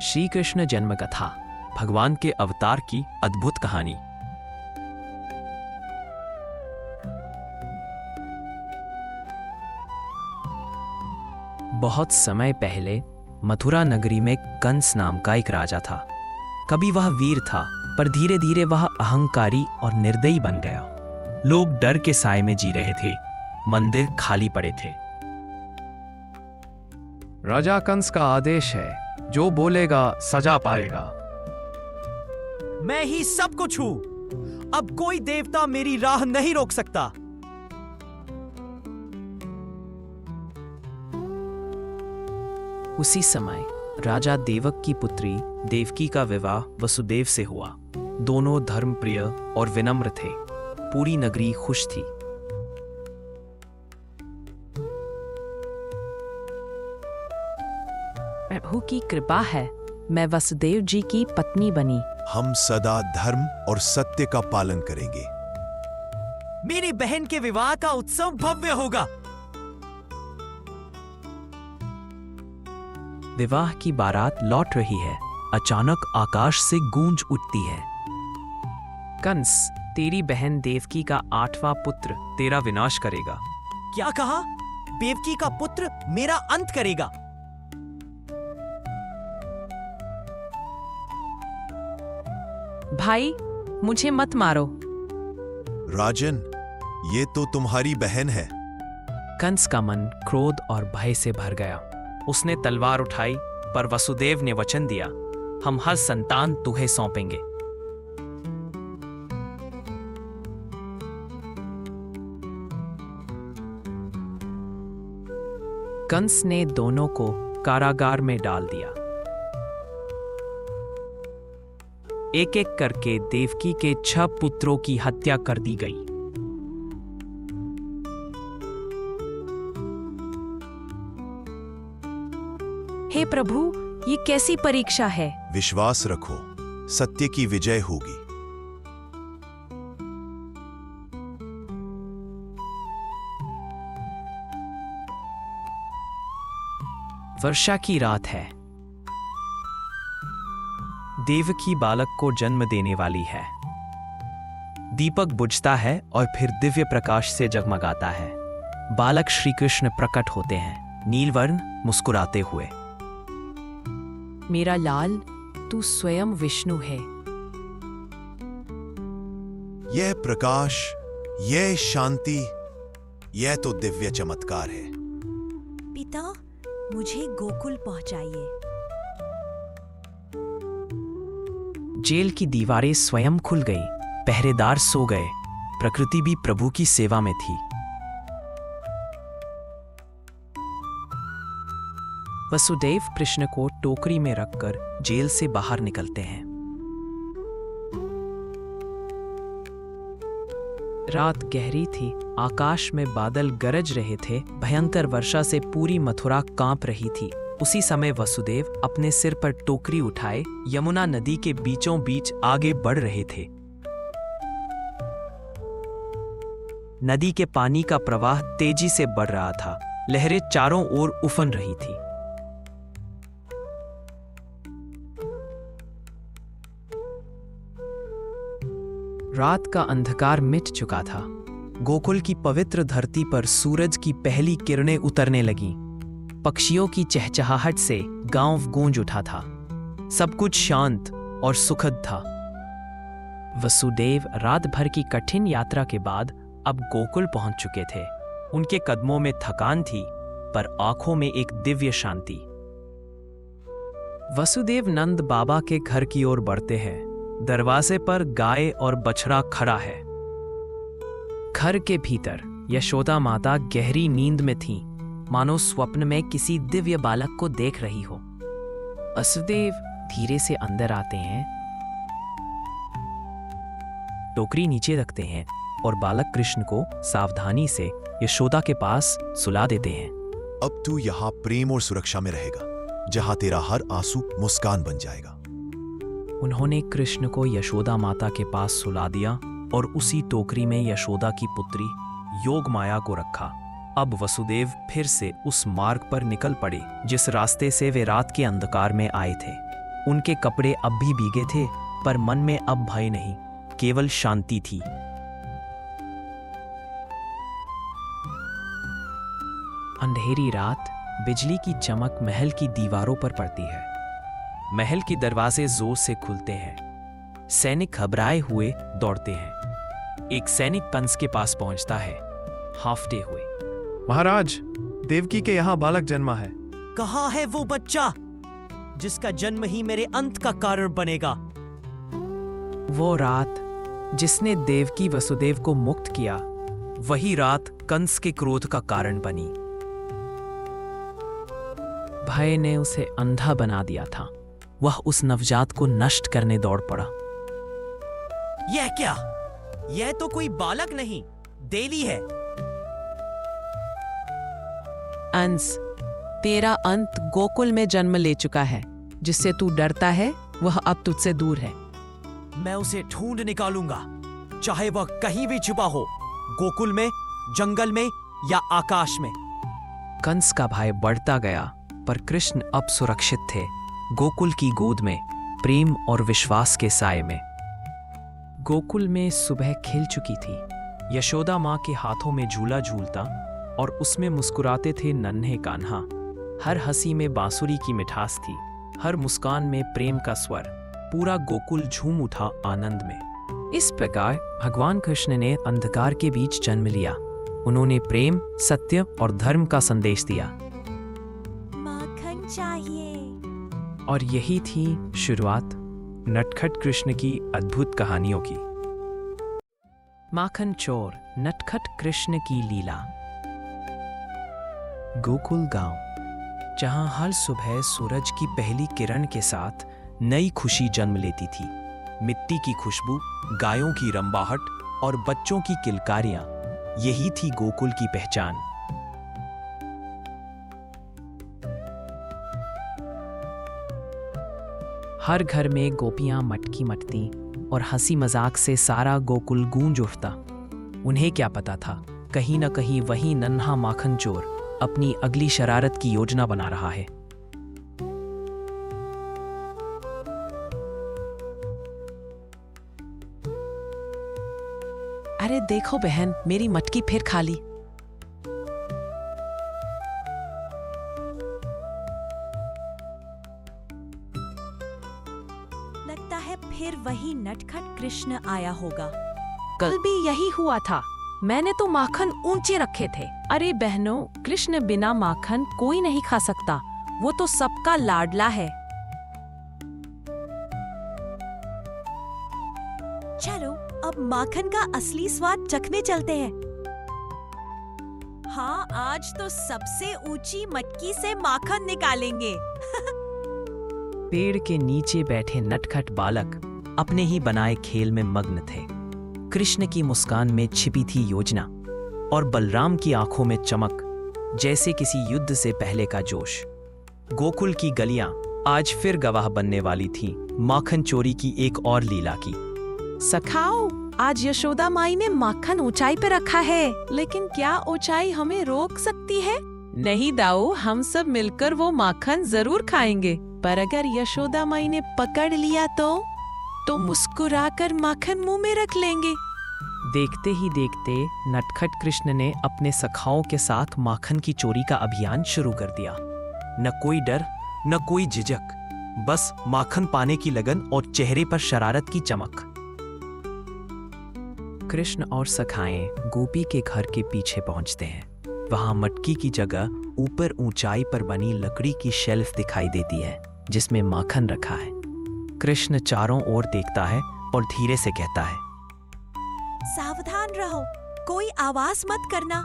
श्री कृष्ण जन्म कथा, भगवान के अवतार की अद्भुत कहानी। बहुत समय पहले मथुरा नगरी में कंस नाम का एक राजा था। कभी वह वीर था, पर धीरे धीरे वह अहंकारी और निर्दयी बन गया। लोग डर के साए में जी रहे थे, मंदिर खाली पड़े थे। राजा कंस का आदेश है, जो बोलेगा सजा पाएगा। मैं ही सब कुछ हूं, अब कोई देवता मेरी राह नहीं रोक सकता। उसी समय राजा देवक की पुत्री देवकी का विवाह वसुदेव से हुआ। दोनों धर्मप्रिय और विनम्र थे। पूरी नगरी खुश थी। प्रभु की कृपा है, मैं वसुदेव जी की पत्नी बनी। हम सदा धर्म और सत्य का पालन करेंगे। मेरी बहन के विवाह का उत्सव भव्य होगा। विवाह की बारात लौट रही है, अचानक आकाश से गूंज उठती है। कंस, तेरी बहन देवकी का 8वां पुत्र तेरा विनाश करेगा। क्या कहा? देवकी का पुत्र मेरा अंत करेगा? भाई, मुझे मत मारो। राजन, ये तो तुम्हारी बहन है। कंस का मन क्रोध और भय से भर गया। उसने तलवार उठाई, पर वसुदेव ने वचन दिया, हम हर संतान तुम्हें सौंपेंगे। कंस ने दोनों को कारागार में डाल दिया। एक एक करके देवकी के 6 पुत्रों की हत्या कर दी गई। हे प्रभु, ये कैसी परीक्षा है? विश्वास रखो, सत्य की विजय होगी। वर्षा की रात है। देवकी बालक को जन्म देने वाली है। दीपक बुझता है और फिर दिव्य प्रकाश से जगमगाता है। बालक श्री कृष्ण प्रकट होते हैं, नीलवर्ण, मुस्कुराते हुए। मेरा लाल, तू स्वयं विष्णु है। यह प्रकाश, यह शांति, यह तो दिव्य चमत्कार है। पिता, मुझे गोकुल पहुंचाइए। जेल की दीवारें स्वयं खुल गईं, पहरेदार सो गए, प्रकृति भी प्रभु की सेवा में थी। वसुदेव कृष्ण को टोकरी में रखकर जेल से बाहर निकलते हैं। रात गहरी थी, आकाश में बादल गरज रहे थे, भयंकर वर्षा से पूरी मथुरा कांप रही थी। उसी समय वसुदेव अपने सिर पर टोकरी उठाए यमुना नदी के बीचों बीच आगे बढ़ रहे थे। नदी के पानी का प्रवाह तेजी से बढ़ रहा था, लहरें चारों ओर उफन रही थी। रात का अंधकार मिट चुका था। गोकुल की पवित्र धरती पर सूरज की पहली किरणें उतरने लगीं। पक्षियों की चहचहाहट से गांव गूंज उठा था। सब कुछ शांत और सुखद था। वसुदेव रात भर की कठिन यात्रा के बाद अब गोकुल पहुंच चुके थे। उनके कदमों में थकान थी, पर आंखों में एक दिव्य शांति। वसुदेव नंद बाबा के घर की ओर बढ़ते हैं। दरवाजे पर गाय और बछड़ा खड़ा है। घर के भीतर यशोदा माता गहरी नींद में थीं, मानो स्वप्न में किसी दिव्य बालक को देख रही हो। वसुदेव धीरे से अंदर आते हैं, टोकरी नीचे रखते हैं और बालक कृष्ण को सावधानी से यशोदा के पास सुला देते हैं। अब तू यहाँ प्रेम और सुरक्षा में रहेगा, जहाँ तेरा हर आंसू मुस्कान बन जाएगा। उन्होंने कृष्ण को यशोदा माता के पास सुला दिया और उसी टोकरी में यशोदा की पुत्री योगमाया को रखा। अब वसुदेव फिर से उस मार्ग पर निकल पड़े जिस रास्ते से वे रात के अंधकार में आए थे। उनके कपड़े अब भी भीगे थे, पर मन में अब भय नहीं, केवल शांति थी। अंधेरी रात, बिजली की चमक महल की दीवारों पर पड़ती है। महल के दरवाजे जोर से खुलते हैं। सैनिक घबराए हुए दौड़ते हैं। एक सैनिक कंस के पास पहुंचता है, हाफते हुए। महाराज, देवकी के यहाँ बालक जन्मा है। कहाँ है वो बच्चा जिसका जन्म ही मेरे अंत का कारण बनेगा? वो रात जिसने देवकी वसुदेव को मुक्त किया, वही रात कंस के क्रोध का कारण बनी। भय ने उसे अंधा बना दिया था। वह उस नवजात को नष्ट करने दौड़ पड़ा। यह क्या? यह तो कोई बालक नहीं, देवी है। अंश, तेरा अंत गोकुल में जन्म ले चुका है। जिससे तू डरता है वह अब तुझसे दूर है। मैं उसे ढूंढ निकालूंगा, चाहे वह कहीं भी छुपा हो, गोकुल में, जंगल में या आकाश में। कंस का भय बढ़ता गया, पर कृष्ण अब सुरक्षित थे, गोकुल की गोद में, प्रेम और विश्वास के साए में। गोकुल में सुबह खिल चुकी थी। यशोदा माँ के हाथों में झूला झूलता और उसमें मुस्कुराते थे नन्हे कान्हा। हर हंसी में बांसुरी की मिठास थी, हर मुस्कान में प्रेम का स्वर। पूरा गोकुल झूम उठा आनंद में। इस प्रकार भगवान कृष्ण ने अंधकार के बीच जन्म लिया। उन्होंने प्रेम, सत्य और धर्म का संदेश दिया। माखन चाहिए। और यही थी शुरुआत नटखट कृष्ण की अद्भुत कहानियों की। माखन चोर नटखट कृष्ण की लीला। गोकुल गांव, जहां हर सुबह सूरज की पहली किरण के साथ नई खुशी जन्म लेती थी। मिट्टी की खुशबू, गायों की रंबाहट और बच्चों की किलकारियां, यही थी गोकुल की पहचान। हर घर में गोपियां मटकी मटती और हंसी मजाक से सारा गोकुल गूंज उठता। उन्हें क्या पता था, कहीं न कहीं वही नन्हा माखन चोर अपनी अगली शरारत की योजना बना रहा है। अरे देखो बहन, मेरी मटकी फिर खाली। लगता है फिर वही नटखट कृष्ण आया होगा। कल भी यही हुआ था। मैंने तो माखन ऊंचे रखे थे। अरे बहनों, कृष्ण बिना माखन कोई नहीं खा सकता। वो तो सबका लाडला है। चलो अब माखन का असली स्वाद चखने चलते हैं। हाँ, आज तो सबसे ऊंची मटकी से माखन निकालेंगे। पेड़ के नीचे बैठे नटखट बालक अपने ही बनाए खेल में मग्न थे। कृष्ण की मुस्कान में छिपी थी योजना और बलराम की आंखों में चमक, जैसे किसी युद्ध से पहले का जोश। गोकुल की गलियां आज फिर गवाह बनने वाली थीं माखन चोरी की एक और लीला की। सखाओ, आज यशोदा माई ने माखन ऊंचाई पे रखा है, लेकिन क्या ऊंचाई हमें रोक सकती है? नहीं दाऊ, हम सब मिलकर वो माखन जरूर खाएंगे। पर अगर यशोदा माई ने पकड़ लिया तो मुस्कुराकर माखन मुंह में रख लेंगे। देखते ही देखते नटखट कृष्ण ने अपने सखाओं के साथ माखन की चोरी का अभियान शुरू कर दिया। न कोई डर, न कोई झिझक, बस माखन पाने की लगन और चेहरे पर शरारत की चमक। कृष्ण और सखाएं गोपी के घर के पीछे पहुंचते हैं। वहां मटकी की जगह ऊपर ऊंचाई पर बनी लकड़ी की शेल्फ दिखाई देती है, जिसमें माखन रखा है। कृष्ण चारों ओर देखता है और धीरे से कहता है, सावधान रहो, कोई आवाज मत करना।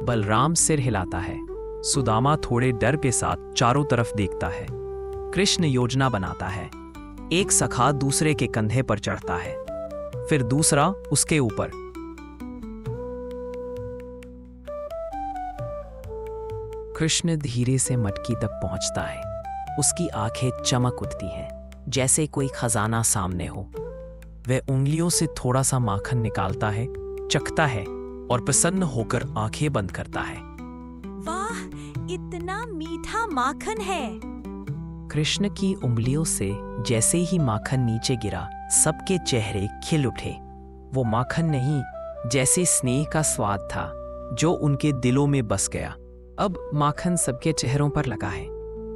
बलराम सिर हिलाता है। सुदामा थोड़े डर के साथ चारों तरफ देखता है। कृष्ण योजना बनाता है। एक सखा दूसरे के कंधे पर चढ़ता है, फिर दूसरा उसके ऊपर। कृष्ण धीरे से मटकी तक पहुंचता है। उसकी आंखें चमक उठती हैं, जैसे कोई खजाना सामने हो। वह उंगलियों से थोड़ा सा माखन निकालता है, चखता है और प्रसन्न होकर आंखें बंद करता है। वाह, इतना मीठा माखन है। कृष्ण की उंगलियों से जैसे ही माखन नीचे गिरा, सबके चेहरे खिल उठे। वो माखन नहीं, जैसे स्नेह का स्वाद था जो उनके दिलों में बस गया। अब माखन सबके चेहरों पर लगा है।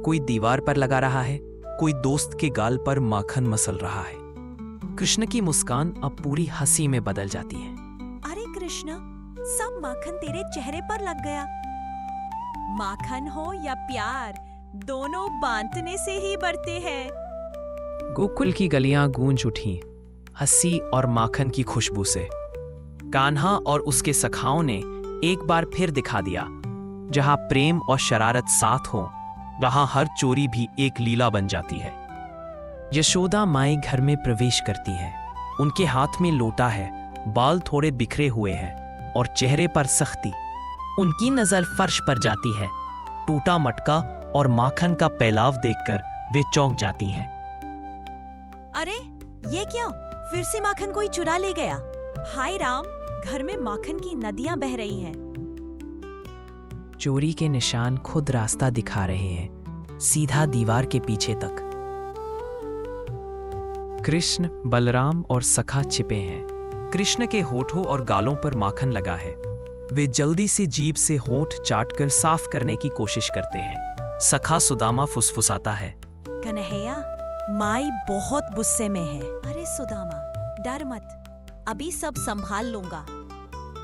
कोई दीवार पर लगा रहा है, कोई दोस्त के गाल पर माखन मसल रहा है। कृष्ण की मुस्कान अब पूरी हंसी में बदल जाती है। अरे कृष्ण, सब माखन तेरे चेहरे पर लग गया। माखन हो या प्यार, दोनों बांटने से ही बढ़ते हैं। गोकुल की गलियां गूंज उठी हंसी और माखन की खुशबू से। कान्हा और उसके सखाओं ने एक बार फिर दिखा दिया, जहां प्रेम और शरारत साथ हो, वहां हर चोरी भी एक लीला बन जाती है। यशोदा माई घर में प्रवेश करती है। उनके हाथ में लोटा है, बाल थोड़े बिखरे हुए हैं और चेहरे पर सख्ती। उनकी नजर फर्श पर जाती है। टूटा मटका और माखन का फैलाव देखकर वे चौंक जाती हैं। अरे ये क्या, फिर से माखन कोई चुरा ले गया। हाय राम, घर में माखन की नदियां बह रही हैं। चोरी के निशान खुद रास्ता दिखा रहे हैं, सीधा दीवार के पीछे तक। कृष्ण, बलराम और सखा छिपे हैं। कृष्ण के होठों और गालों पर माखन लगा है। वे जल्दी से जीभ से होठ चाटकर साफ करने की कोशिश करते हैं। सखा सुदामा फुसफुसाता है, कन्हैया, माई बहुत गुस्से में है। अरे सुदामा, डर मत, अभी सब संभाल लूंगा।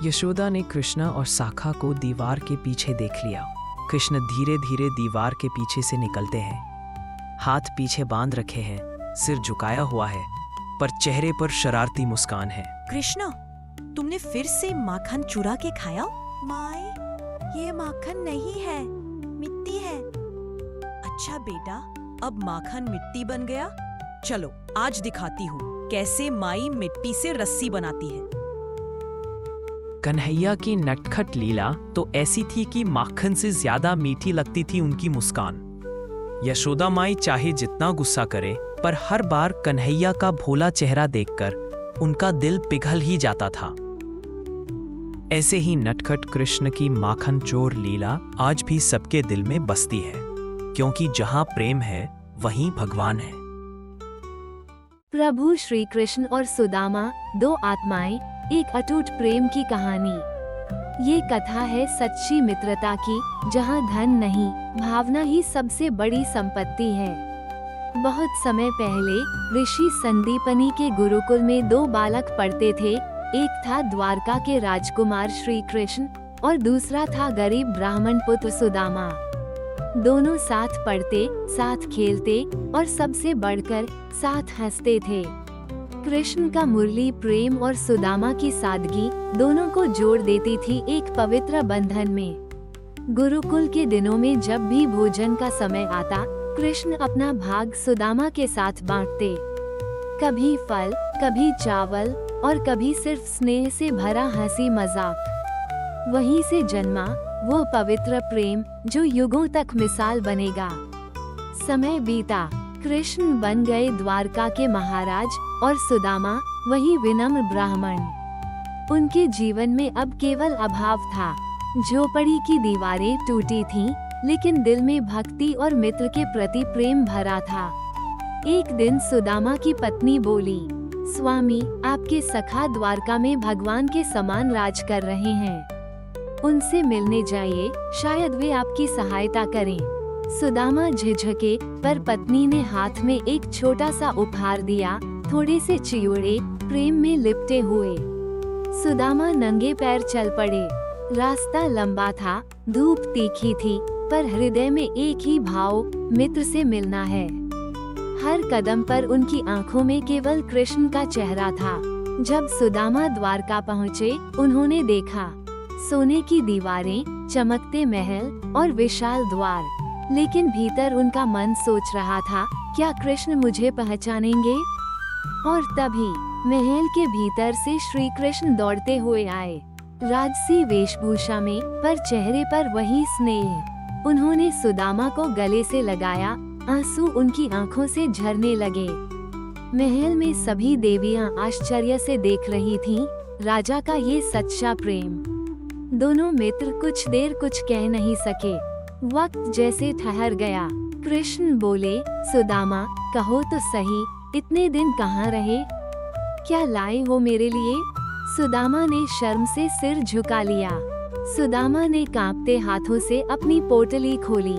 यशोदा ने कृष्णा और शाखा को दीवार के पीछे देख लिया। कृष्ण धीरे धीरे दीवार के पीछे से निकलते हैं। हाथ पीछे बांध रखे हैं, सिर झुकाया हुआ है, पर चेहरे पर शरारती मुस्कान है। कृष्ण, तुमने फिर से माखन चुरा के खाया? माई, ये माखन नहीं है, मिट्टी है। अच्छा बेटा, अब माखन मिट्टी बन गया। चलो आज दिखाती हूँ कैसे माई मिट्टी से रस्सी बनाती है। कन्हैया की नटखट लीला तो ऐसी थी कि माखन से ज्यादा मीठी लगती थी उनकी मुस्कान। यशोदा माई चाहे जितना गुस्सा करे, पर हर बार कन्हैया का भोला चेहरा देखकर उनका दिल पिघल ही जाता था। ऐसे ही नटखट कृष्ण की माखन चोर लीला आज भी सबके दिल में बसती है, क्योंकि जहां प्रेम है वहीं भगवान है। प्रभु श्री कृष्ण और सुदामा, दो आत्माएं, एक अटूट प्रेम की कहानी। ये कथा है सच्ची मित्रता की, जहाँ धन नहीं, भावना ही सबसे बड़ी संपत्ति है। बहुत समय पहले ऋषि संदीपनी के गुरुकुल में दो बालक पढ़ते थे। एक था द्वारका के राजकुमार श्री कृष्ण और दूसरा था गरीब ब्राह्मण पुत्र सुदामा। दोनों साथ पढ़ते, साथ खेलते और सबसे बढ़कर साथ हंसते थे। कृष्ण का मुरली प्रेम और सुदामा की सादगी दोनों को जोड़ देती थी एक पवित्र बंधन में। गुरुकुल के दिनों में जब भी भोजन का समय आता, कृष्ण अपना भाग सुदामा के साथ बांटते। कभी फल, कभी चावल और कभी सिर्फ स्नेह से भरा हंसी मजाक। वहीं से जन्मा वो पवित्र प्रेम जो युगों तक मिसाल बनेगा। समय बीता, कृष्ण बन गए द्वारका के महाराज और सुदामा वही विनम्र ब्राह्मण। उनके जीवन में अब केवल अभाव था। झोपड़ी की दीवारें टूटी थीं, लेकिन दिल में भक्ति और मित्र के प्रति प्रेम भरा था। एक दिन सुदामा की पत्नी बोली, स्वामी, आपके सखा द्वारका में भगवान के समान राज कर रहे हैं। उनसे मिलने जाइए, शायद वे आपकी सहायता करें। सुदामा झिझके, पर पत्नी ने हाथ में एक छोटा सा उपहार दिया, थोड़े से चियोड़े प्रेम में लिपटे हुए। सुदामा नंगे पैर चल पड़े। रास्ता लंबा था, धूप तीखी थी, पर हृदय में एक ही भाव, मित्र से मिलना है। हर कदम पर उनकी आंखों में केवल कृष्ण का चेहरा था। जब सुदामा द्वारका पहुँचे, उन्होंने देखा सोने की दीवारें, चमकते महल और विशाल द्वार, लेकिन भीतर उनका मन सोच रहा था, क्या कृष्ण मुझे पहचानेंगे? और तभी महल के भीतर से श्री कृष्ण दौड़ते हुए आए, राजसी वेशभूषा में, पर चेहरे पर वही स्नेह। उन्होंने सुदामा को गले से लगाया, आंसू उनकी आंखों से झरने लगे। महल में सभी देवियां आश्चर्य से देख रही थीं, राजा का ये सच्चा प्रेम। दोनों मित्र कुछ देर कुछ कह नहीं सके। वक्त जैसे ठहर गया। कृष्ण बोले, सुदामा कहो तो सही, इतने दिन कहाँ रहे? क्या लाए हो मेरे लिए? सुदामा ने शर्म से सिर झुका लिया। सुदामा ने कांपते हाथों से अपनी पोटली खोली।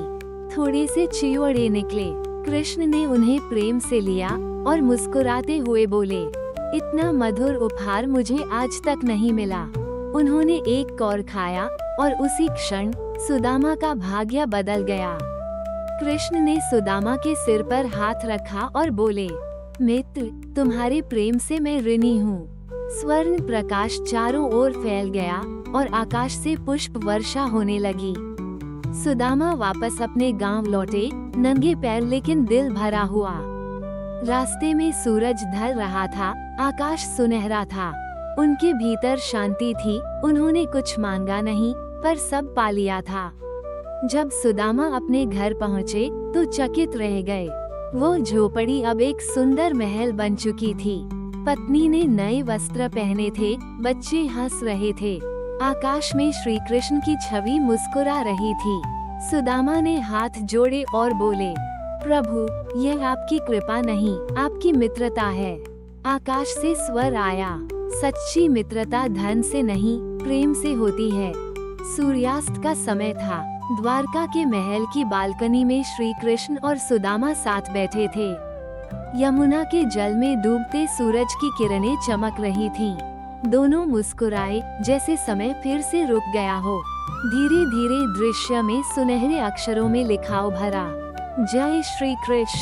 थोड़े से चिवड़े निकले। कृष्ण ने उन्हें प्रेम से लिया और मुस्कुराते हुए बोले, इतना मधुर उपहार मुझे आज तक नहीं मिला। उन्होंने एक कौर खाया और उसी क्षण सुदामा का भाग्य बदल गया। कृष्ण ने सुदामा के सिर पर हाथ रखा और बोले, मित्र, तुम्हारे प्रेम से मैं ऋणी हूँ। स्वर्ण प्रकाश चारों ओर फैल गया और आकाश से पुष्प वर्षा होने लगी। सुदामा वापस अपने गांव लौटे, नंगे पैर लेकिन दिल भरा हुआ। रास्ते में सूरज ढल रहा था, आकाश सुनहरा था। उनके भीतर शांति थी। उन्होंने कुछ मांगा नहीं, पर सब पा लिया था। जब सुदामा अपने घर पहुँचे तो चकित रह गए। वो झोपड़ी अब एक सुंदर महल बन चुकी थी। पत्नी ने नए वस्त्र पहने थे, बच्चे हंस रहे थे। आकाश में श्री कृष्ण की छवि मुस्कुरा रही थी। सुदामा ने हाथ जोड़े और बोले, प्रभु, यह आपकी कृपा नहीं, आपकी मित्रता है। आकाश से स्वर आया, सच्ची मित्रता धन से नहीं, प्रेम से होती है। सूर्यास्त का समय था। द्वारका के महल की बालकनी में श्री कृष्ण और सुदामा साथ बैठे थे। यमुना के जल में डूबते सूरज की किरणें चमक रही थीं। दोनों मुस्कुराए, जैसे समय फिर से रुक गया हो। धीरे धीरे दृश्य में सुनहरे अक्षरों में लिखा उभरा, जय श्री कृष्ण।